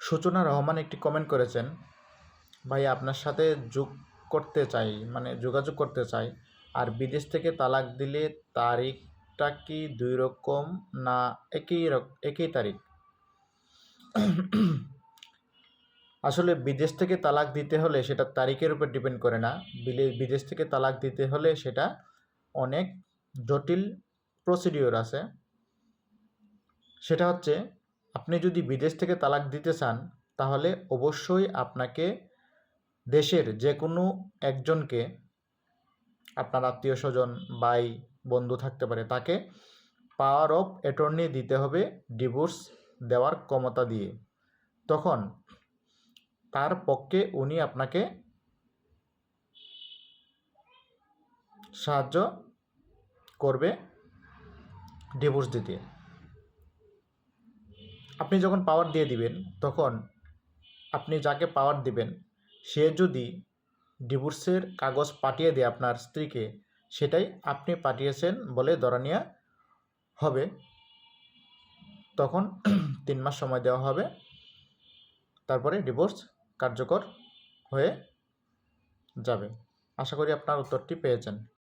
সূচনা রহমান একটি কমেন্ট করেছেন, ভাই আপনার সাথে যোগাযোগ করতে চাই। আর বিদেশ থেকে তালাক দিলে তারিখটা কি 2 রকম না একই তারিখ? আসলে বিদেশ থেকে তালাক দিতে হলে সেটা তারিখের উপর ডিপেন্ড করে না। বিদেশ থেকে তালাক দিতে হলে সেটা অনেক জটিল প্রসিডিওর আছে। সেটা হচ্ছে, আপনি যদি বিদেশ থেকে তালাক দিতে চান তাহলে অবশ্যই আপনাকে দেশের যে কোনো একজনকে, আপনার আত্মীয় স্বজন, ভাই, বন্ধু থাকতে পারে, তাকে পাওয়ার অফ অ্যাটর্নি দিতে হবে ডিভোর্স দেওয়ার ক্ষমতা দিয়ে। তখন তার পক্ষে উনি আপনাকে সাহায্য করবে ডিভোর্স দিতে। আপনি যখন পাওয়ার দিয়ে দিবেন, তখন আপনি যাকে পাওয়ার দিবেন সে যদি ডিভোর্সের কাগজ পাঠিয়ে দেয় আপনার স্ত্রীকে, সেটাই আপনি পাঠিয়েছেন বলে ধরে নেওয়া হবে। তখন 3 মাস সময় দেওয়া হবে, তারপরে ডিভোর্স কার্যকর হয়ে যাবে। আশা করি আপনার উত্তরটি পেয়েছেন।